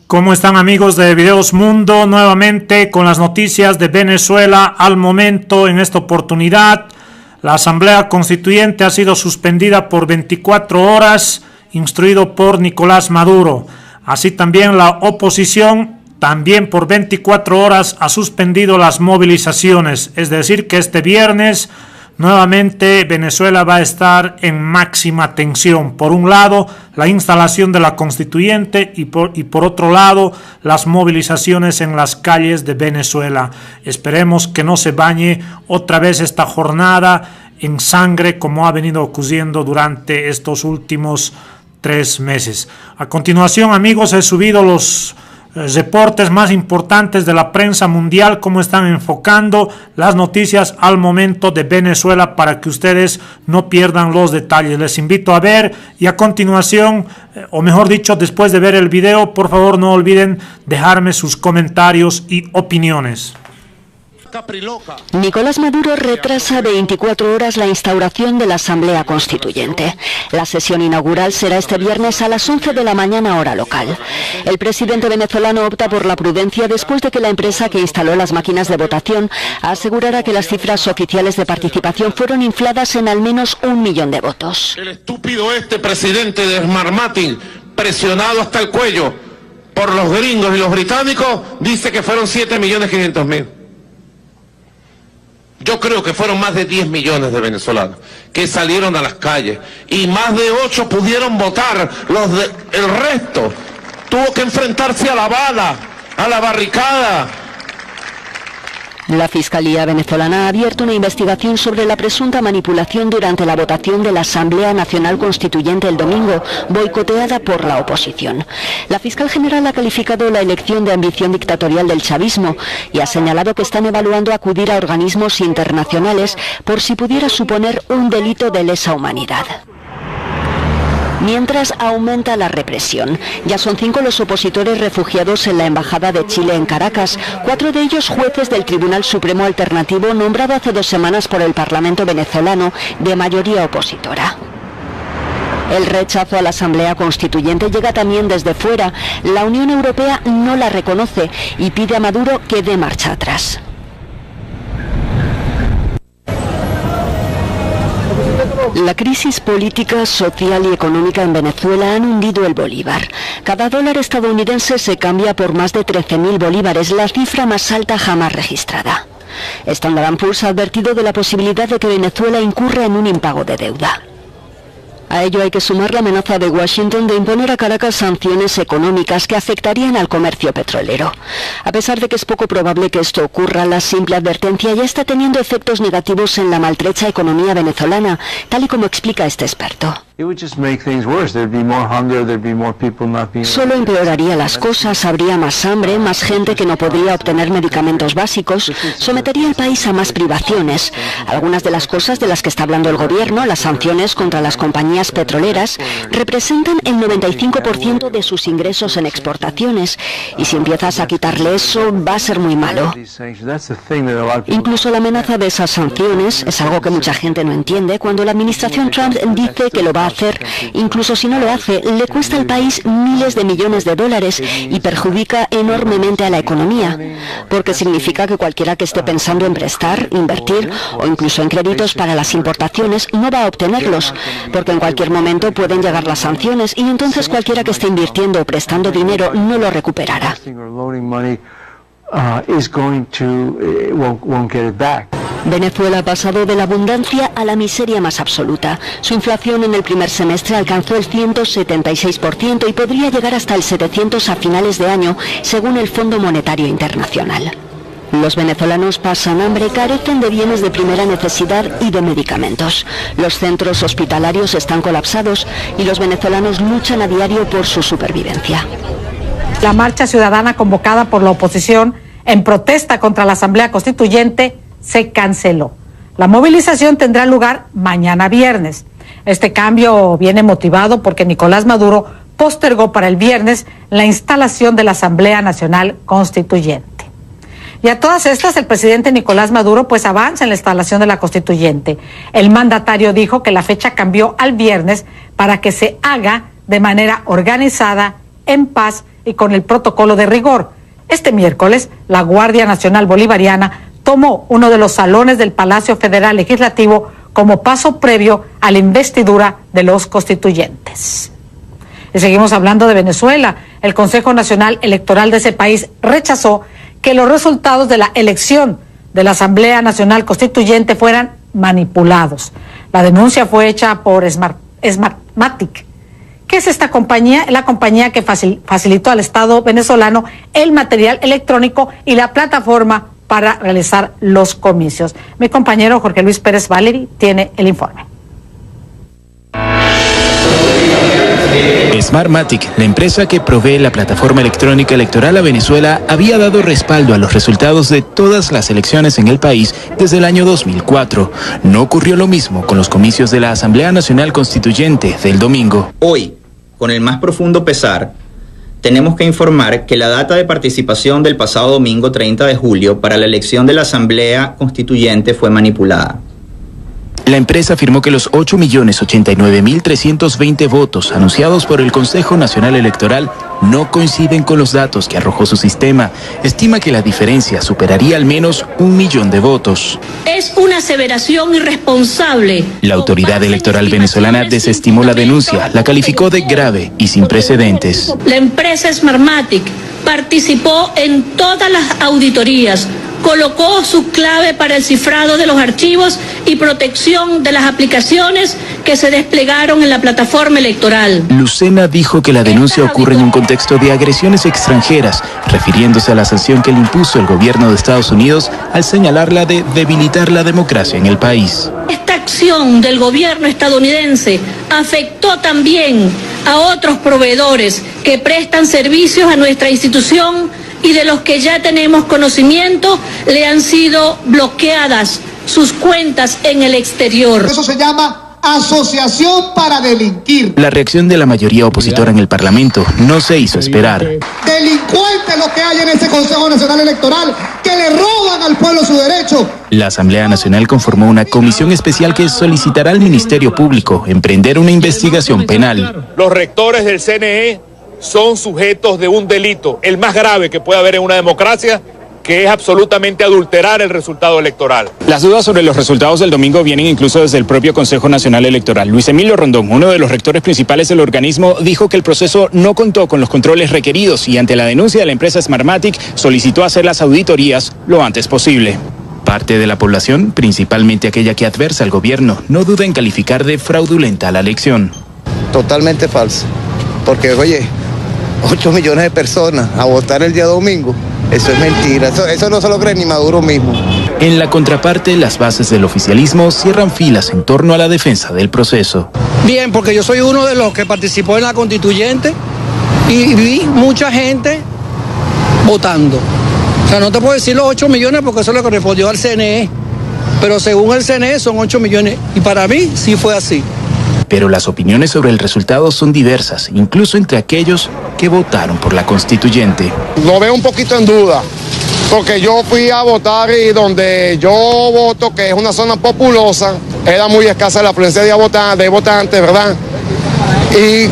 ¿Cómo están, amigos de Videos Mundo? Nuevamente con las noticias de Venezuela al momento. En esta oportunidad, la Asamblea Constituyente ha sido suspendida por 24 horas, instruido por Nicolás Maduro. Así también la oposición, también por 24 horas, ha suspendido las movilizaciones. Es decir, que este viernes nuevamente Venezuela va a estar en máxima tensión. Por un lado, la instalación de la Constituyente y por otro lado, las movilizaciones en las calles de Venezuela. Esperemos que no se bañe otra vez esta jornada en sangre como ha venido ocurriendo durante estos últimos 3 meses. A continuación, amigos, he subido los reportes más importantes de la prensa mundial, cómo están enfocando las noticias al momento de Venezuela para que ustedes no pierdan los detalles. Les invito a ver y a continuación, o mejor dicho, después de ver el video, por favor no olviden dejarme sus comentarios y opiniones. Nicolás Maduro retrasa 24 horas la instauración de la Asamblea Constituyente. La sesión inaugural será este viernes a las 11 de la mañana hora local. El presidente venezolano opta por la prudencia después de que la empresa que instaló las máquinas de votación asegurara que las cifras oficiales de participación fueron infladas en al menos 1 millón de votos. El estúpido presidente de Smartmatic, presionado hasta el cuello por los gringos y los británicos, dice que fueron 7.500.000. Yo creo que fueron más de 10 millones de venezolanos que salieron a las calles y más de 8 pudieron votar. El resto tuvo que enfrentarse a la bala, a la barricada. La Fiscalía venezolana ha abierto una investigación sobre la presunta manipulación durante la votación de la Asamblea Nacional Constituyente el domingo, boicoteada por la oposición. La fiscal general ha calificado la elección de ambición dictatorial del chavismo y ha señalado que están evaluando acudir a organismos internacionales por si pudiera suponer un delito de lesa humanidad. Mientras aumenta la represión, ya son 5 los opositores refugiados en la Embajada de Chile en Caracas, 4 de ellos jueces del Tribunal Supremo Alternativo nombrado hace 2 semanas por el Parlamento venezolano de mayoría opositora. El rechazo a la Asamblea Constituyente llega también desde fuera. La Unión Europea no la reconoce y pide a Maduro que dé marcha atrás. La crisis política, social y económica en Venezuela han hundido el bolívar. Cada dólar estadounidense se cambia por más de 13.000 bolívares, la cifra más alta jamás registrada. Standard & Poor's ha advertido de la posibilidad de que Venezuela incurra en un impago de deuda. A ello hay que sumar la amenaza de Washington de imponer a Caracas sanciones económicas que afectarían al comercio petrolero. A pesar de que es poco probable que esto ocurra, la simple advertencia ya está teniendo efectos negativos en la maltrecha economía venezolana, tal y como explica este experto. Solo empeoraría las cosas, habría más hambre, más gente que no podría obtener medicamentos básicos, sometería al país a más privaciones. Algunas de las cosas de las que está hablando el gobierno, las sanciones contra las compañías petroleras, representan el 95% de sus ingresos en exportaciones, y si empiezas a quitarle eso, va a ser muy malo. Incluso la amenaza de esas sanciones es algo que mucha gente no entiende cuando la administración Trump dice que lo va a hacer. Incluso si no lo hace, le cuesta al país miles de millones de dólares y perjudica enormemente a la economía, porque significa que cualquiera que esté pensando en prestar, invertir o incluso en créditos para las importaciones no va a obtenerlos, porque en cualquier momento pueden llegar las sanciones y entonces cualquiera que esté invirtiendo o prestando dinero no lo recuperará. Venezuela ha pasado de la abundancia a la miseria más absoluta. Su inflación en el primer semestre alcanzó el 176% y podría llegar hasta el 700% a finales de año, según el Fondo Monetario Internacional. Los venezolanos pasan hambre, carecen de bienes de primera necesidad y de medicamentos. Los centros hospitalarios están colapsados y los venezolanos luchan a diario por su supervivencia. La marcha ciudadana convocada por la oposición en protesta contra la Asamblea Constituyente se canceló. La movilización tendrá lugar mañana viernes. Este cambio viene motivado porque Nicolás Maduro postergó para el viernes la instalación de la Asamblea Nacional Constituyente. Y a todas estas, el presidente Nicolás Maduro pues avanza en la instalación de la Constituyente. El mandatario dijo que la fecha cambió al viernes para que se haga de manera organizada, en paz y con el protocolo de rigor. Este miércoles, la Guardia Nacional Bolivariana tomó uno de los salones del Palacio Federal Legislativo como paso previo a la investidura de los constituyentes. Y seguimos hablando de Venezuela. El Consejo Nacional Electoral de ese país rechazó que los resultados de la elección de la Asamblea Nacional Constituyente fueran manipulados. La denuncia fue hecha por Smartmatic. ¿Qué es esta compañía? Es la compañía que facilitó al Estado venezolano el material electrónico y la plataforma para realizar los comicios. Mi compañero Jorge Luis Pérez Valeri tiene el informe. Smartmatic, la empresa que provee la plataforma electrónica electoral a Venezuela, había dado respaldo a los resultados de todas las elecciones en el país desde el año 2004. No ocurrió lo mismo con los comicios de la Asamblea Nacional Constituyente del domingo. Hoy, con el más profundo pesar, tenemos que informar que la data de participación del pasado domingo 30 de julio para la elección de la Asamblea Constituyente fue manipulada. La empresa afirmó que los 8.089.320 votos anunciados por el Consejo Nacional Electoral no coinciden con los datos que arrojó su sistema. Estima que la diferencia superaría al menos 1 millón de votos. Es una aseveración irresponsable. La autoridad electoral venezolana desestimó la denuncia, la calificó de grave y sin precedentes. La empresa Smartmatic participó en todas las auditorías, colocó su clave para el cifrado de los archivos y protección de las aplicaciones que se desplegaron en la plataforma electoral. Lucena dijo que la denuncia ocurre en un contexto de agresiones extranjeras, refiriéndose a la sanción que le impuso el gobierno de Estados Unidos al señalarla de debilitar la democracia en el país. Esta acción del gobierno estadounidense afectó también a otros proveedores que prestan servicios a nuestra institución y de los que ya tenemos conocimiento le han sido bloqueadas sus cuentas en el exterior. Eso se llama asociación para delinquir. La reacción de la mayoría opositora en el Parlamento no se hizo esperar. Delincuentes lo que hay en ese Consejo Nacional Electoral, que le roban al pueblo su derecho. La Asamblea Nacional conformó una comisión especial que solicitará al Ministerio Público emprender una investigación penal. Los rectores del CNE son sujetos de un delito, el más grave que puede haber en una democracia, que es absolutamente adulterar el resultado electoral. Las dudas sobre los resultados del domingo vienen incluso desde el propio Consejo Nacional Electoral. Luis Emilio Rondón, uno de los rectores principales del organismo, dijo que el proceso no contó con los controles requeridos y ante la denuncia de la empresa Smartmatic solicitó hacer las auditorías lo antes posible. Parte de la población, principalmente aquella que adversa al gobierno, no duda en calificar de fraudulenta la elección. Totalmente falso, porque oye, 8 millones de personas a votar el día domingo, eso es mentira, eso no se lo cree ni Maduro mismo. En la contraparte, las bases del oficialismo cierran filas en torno a la defensa del proceso. Bien, porque yo soy uno de los que participó en la constituyente y vi mucha gente votando. O sea, no te puedo decir los 8 millones porque eso le correspondió al CNE, pero según el CNE son 8 millones y para mí sí fue así. Pero las opiniones sobre el resultado son diversas, incluso entre aquellos que votaron por la constituyente. Lo veo un poquito en duda, porque yo fui a votar y donde yo voto, que es una zona populosa, era muy escasa la afluencia de votantes, ¿verdad? Y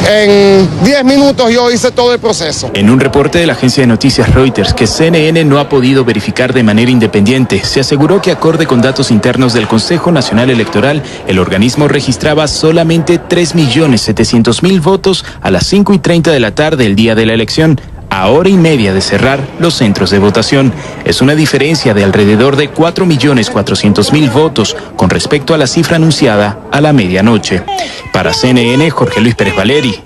en 10 minutos yo hice todo el proceso. En un reporte de la agencia de noticias Reuters que CNN no ha podido verificar de manera independiente, se aseguró que acorde con datos internos del Consejo Nacional Electoral, el organismo registraba solamente 3.700.000 votos a las 5:30 de la tarde el día de la elección, a hora y media de cerrar los centros de votación. Es una diferencia de alrededor de 4.400.000 votos con respecto a la cifra anunciada a la medianoche. Para CNN, Jorge Luis Pérez Valeri,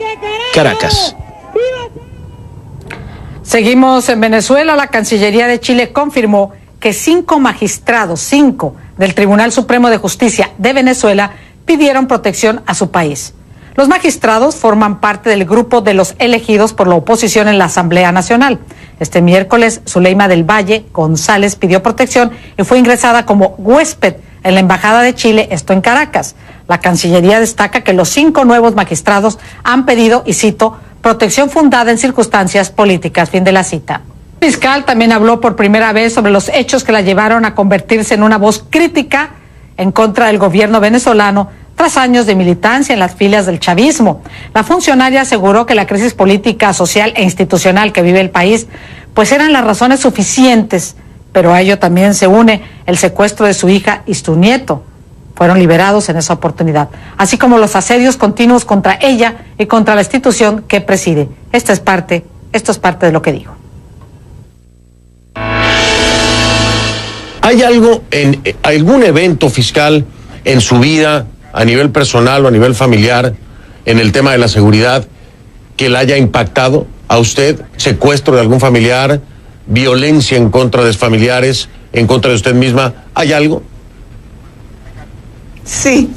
Caracas. Seguimos en Venezuela. La Cancillería de Chile confirmó que 5 magistrados del Tribunal Supremo de Justicia de Venezuela pidieron protección a su país. Los magistrados forman parte del grupo de los elegidos por la oposición en la Asamblea Nacional. Este miércoles, Zuleima del Valle González pidió protección y fue ingresada como huésped en la Embajada de Chile, esto en Caracas. La Cancillería destaca que los 5 nuevos magistrados han pedido, y cito, protección fundada en circunstancias políticas. Fin de la cita. El fiscal también habló por primera vez sobre los hechos que la llevaron a convertirse en una voz crítica en contra del gobierno venezolano tras años de militancia en las filas del chavismo. La funcionaria aseguró que la crisis política, social e institucional que vive el país, pues eran las razones suficientes, pero a ello también se une el secuestro de su hija y su nieto. Fueron liberados en esa oportunidad, así como los asedios continuos contra ella y contra la institución que preside. Esto es parte de lo que dijo. ¿Hay algo en algún evento fiscal en su vida, a nivel personal o a nivel familiar, en el tema de la seguridad, que la haya impactado a usted? ¿Secuestro de algún familiar? ¿Violencia en contra de familiares? ¿En contra de usted misma? ¿Hay algo? Sí.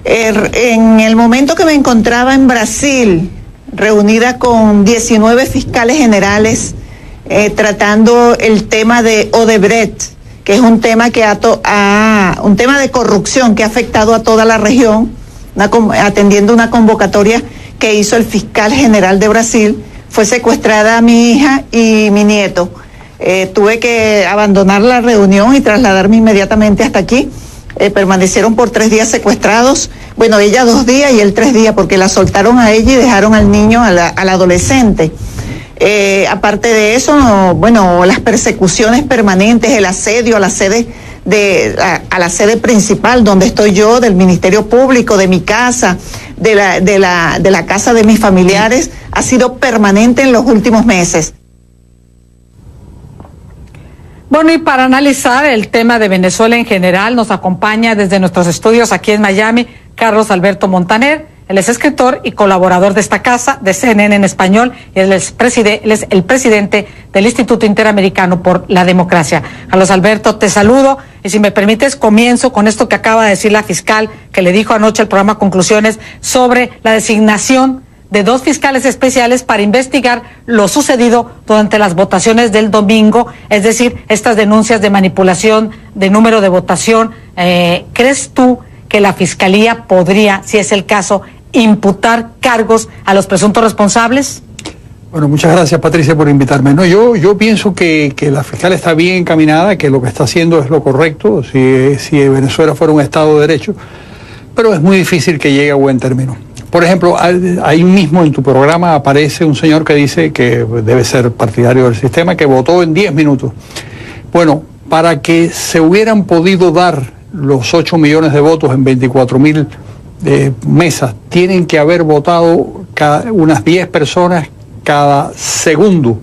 En el momento que me encontraba en Brasil, reunida con 19 fiscales generales, tratando el tema de Odebrecht, que es un tema que un tema de corrupción que ha afectado a toda la región, atendiendo una convocatoria que hizo el fiscal general de Brasil, fue secuestrada mi hija y mi nieto. Tuve que abandonar la reunión y trasladarme inmediatamente hasta aquí. Permanecieron por 3 días secuestrados, bueno, ella 2 días y él 3 días, porque la soltaron a ella y dejaron al niño, al adolescente. Aparte de eso, bueno, las persecuciones permanentes, el asedio a la sede a la sede principal donde estoy yo, del Ministerio Público, de mi casa, de la casa de mis familiares, ha sido permanente en los últimos meses. Bueno, y para analizar el tema de Venezuela en general, nos acompaña desde nuestros estudios aquí en Miami, Carlos Alberto Montaner. Él es escritor y colaborador de esta casa, de CNN en español, y él es el presidente del Instituto Interamericano por la Democracia. Carlos Alberto, te saludo, y si me permites, comienzo con esto que acaba de decir la fiscal, que le dijo anoche al programa Conclusiones sobre la designación de 2 fiscales especiales para investigar lo sucedido durante las votaciones del domingo, es decir, estas denuncias de manipulación de número de votación. ¿Crees tú que la Fiscalía podría, si es el caso, imputar cargos a los presuntos responsables? Bueno, muchas gracias, Patricia, por invitarme. No, yo pienso que la fiscal está bien encaminada, que lo que está haciendo es lo correcto, si Venezuela fuera un Estado de Derecho, pero es muy difícil que llegue a buen término. Por ejemplo, ahí mismo en tu programa aparece un señor que dice que debe ser partidario del sistema, que votó en 10 minutos. Bueno, para que se hubieran podido dar los 8 millones de votos en 24.000 mesas, tienen que haber votado unas 10 personas cada segundo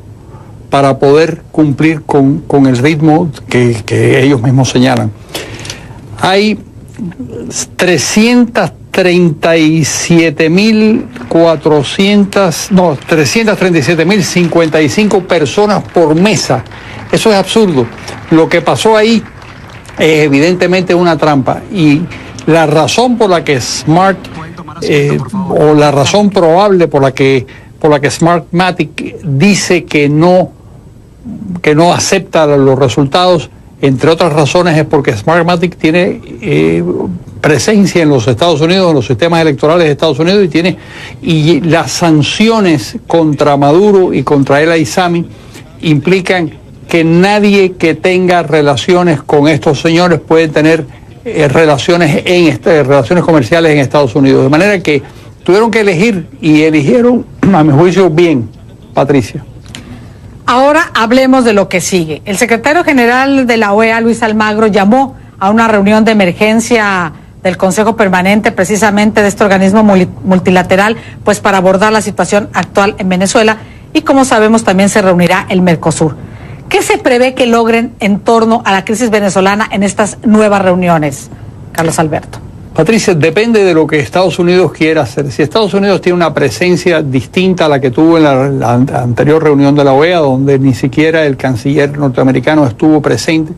para poder cumplir con el ritmo que ellos mismos señalan. Hay 337.055 personas por mesa. Eso es absurdo. Lo que pasó ahí es evidentemente una trampa, y la razón por la que o la razón probable por la que Smartmatic dice que no acepta los resultados, entre otras razones, es porque Smartmatic tiene presencia en los Estados Unidos, en los sistemas electorales de Estados Unidos, y las sanciones contra Maduro y contra el Aizami implican que nadie que tenga relaciones con estos señores puede tener relaciones comerciales en Estados Unidos. De manera que tuvieron que elegir, y eligieron, a mi juicio, bien, Patricia. Ahora hablemos de lo que sigue. El secretario general de la OEA, Luis Almagro, llamó a una reunión de emergencia del Consejo Permanente, precisamente de este organismo multilateral, pues para abordar la situación actual en Venezuela, y como sabemos también se reunirá el Mercosur. ¿Qué se prevé que logren en torno a la crisis venezolana en estas nuevas reuniones, Carlos Alberto? Patricia, depende de lo que Estados Unidos quiera hacer. Si Estados Unidos tiene una presencia distinta a la que tuvo en la anterior reunión de la OEA, donde ni siquiera el canciller norteamericano estuvo presente,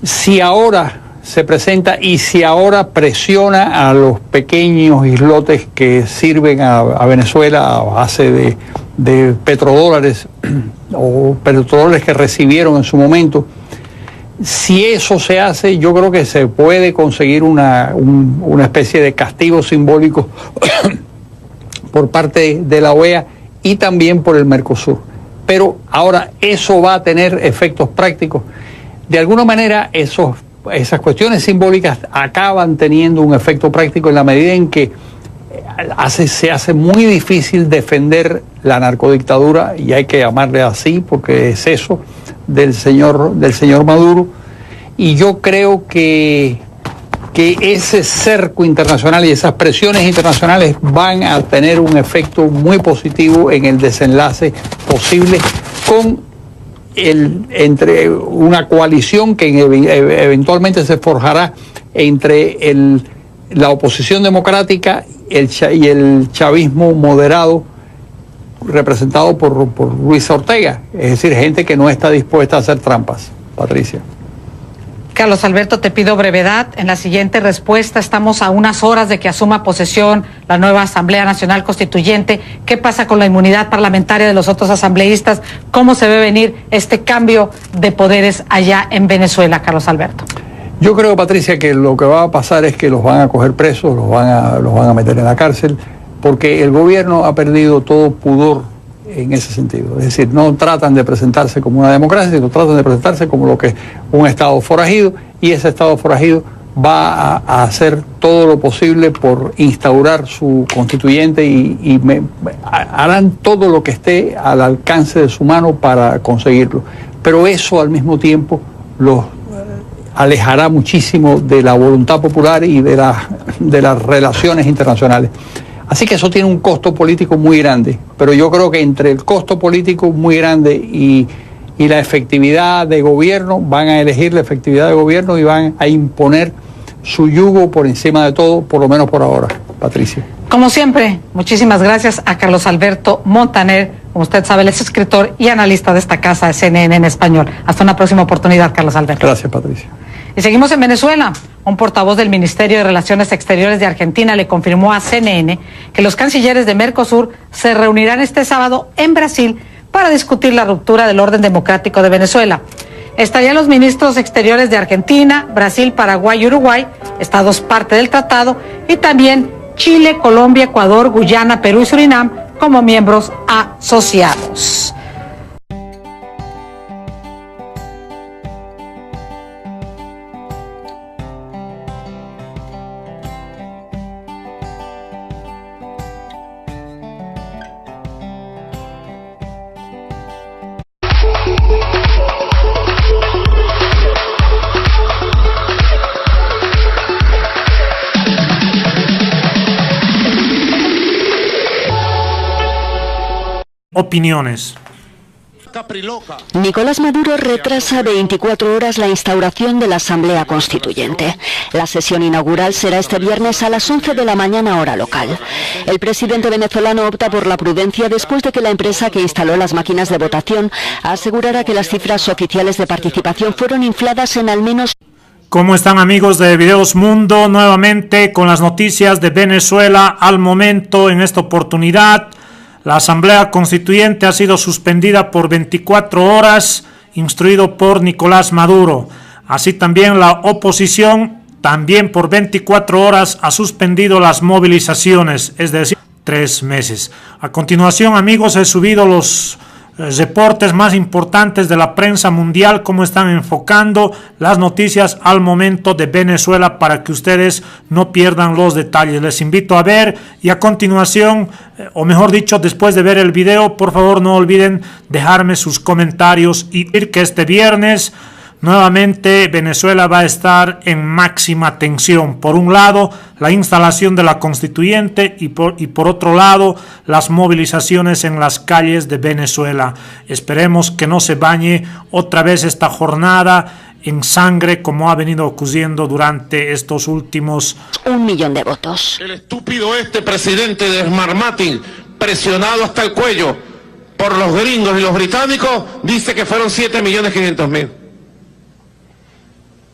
si ahora se presenta y si ahora presiona a los pequeños islotes que sirven a Venezuela a base de petrodólares o petrodólares que recibieron en su momento, si eso se hace, yo creo que se puede conseguir una especie de castigo simbólico por parte de la OEA y también por el Mercosur. Pero ahora eso va a tener efectos prácticos. De alguna manera esos esas cuestiones simbólicas acaban teniendo un efecto práctico en la medida en que se hace muy difícil defender la narcodictadura, y hay que llamarle así porque es eso, del señor Maduro. Y yo creo que ese cerco internacional y esas presiones internacionales van a tener un efecto muy positivo en el desenlace posible entre una coalición que eventualmente se forjará entre la oposición democrática y el chavismo moderado representado por Luis Ortega, es decir, gente que no está dispuesta a hacer trampas. Patricia. Carlos Alberto, te pido brevedad. En la siguiente respuesta, estamos a unas horas de que asuma posesión la nueva Asamblea Nacional Constituyente. ¿Qué pasa con la inmunidad parlamentaria de los otros asambleístas? ¿Cómo se ve venir este cambio de poderes allá en Venezuela, Carlos Alberto? Yo creo, Patricia, que lo que va a pasar es que los van a coger presos, los van a meter en la cárcel, porque el gobierno ha perdido todo pudor en ese sentido. Es decir, no tratan de presentarse como una democracia, sino tratan de presentarse como lo que es un Estado forajido, y ese Estado forajido va a hacer todo lo posible por instaurar su constituyente y harán todo lo que esté al alcance de su mano para conseguirlo. Pero eso al mismo tiempo los alejará muchísimo de la voluntad popular y de las relaciones internacionales. Así que eso tiene un costo político muy grande, pero yo creo que entre el costo político muy grande y la efectividad de gobierno, van a elegir la efectividad de gobierno y van a imponer su yugo por encima de todo, por lo menos por ahora. Patricia. Como siempre, muchísimas gracias a Carlos Alberto Montaner. Como usted sabe, él es escritor y analista de esta casa de CNN en español. Hasta una próxima oportunidad, Carlos Alberto. Gracias, Patricia. Y seguimos en Venezuela. Un portavoz del Ministerio de Relaciones Exteriores de Argentina le confirmó a CNN que los cancilleres de Mercosur se reunirán este sábado en Brasil para discutir la ruptura del orden democrático de Venezuela. Estarían los ministros exteriores de Argentina, Brasil, Paraguay y Uruguay, estados parte del tratado, y también Chile, Colombia, Ecuador, Guyana, Perú y Surinam como miembros asociados. Opiniones. Nicolás Maduro retrasa 24 horas la instauración de la Asamblea Constituyente. La sesión inaugural será este viernes a las 11 de la mañana hora local. El presidente venezolano opta por la prudencia después de que la empresa que instaló las máquinas de votación asegurara que las cifras oficiales de participación fueron infladas en al menos... ¿Cómo están, amigos de Videos Mundo? Nuevamente con las noticias de Venezuela al momento. En esta oportunidad, la Asamblea Constituyente ha sido suspendida por 24 horas, instruido por Nicolás Maduro. Así también la oposición, también por 24 horas, ha suspendido las movilizaciones, es decir, 3 meses. A continuación, amigos, he subido los reportes más importantes de la prensa mundial, cómo están enfocando las noticias al momento de Venezuela, para que ustedes no pierdan los detalles. Les invito a ver, y a continuación, o mejor dicho, después de ver el video, por favor no olviden dejarme sus comentarios y decir que este viernes nuevamente Venezuela va a estar en máxima tensión. Por un lado, la instalación de la constituyente y por otro lado, las movilizaciones en las calles de Venezuela. Esperemos que no se bañe otra vez esta jornada en sangre como ha venido ocurriendo durante estos últimos 1 millón de votos. El estúpido presidente de Smartmatic, presionado hasta el cuello por los gringos y los británicos, dice que fueron 7.500.000.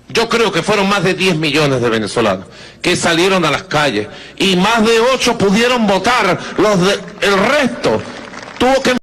Yo creo que fueron más de 10 millones de venezolanos que salieron a las calles, y más de 8 pudieron votar, el resto tuvo que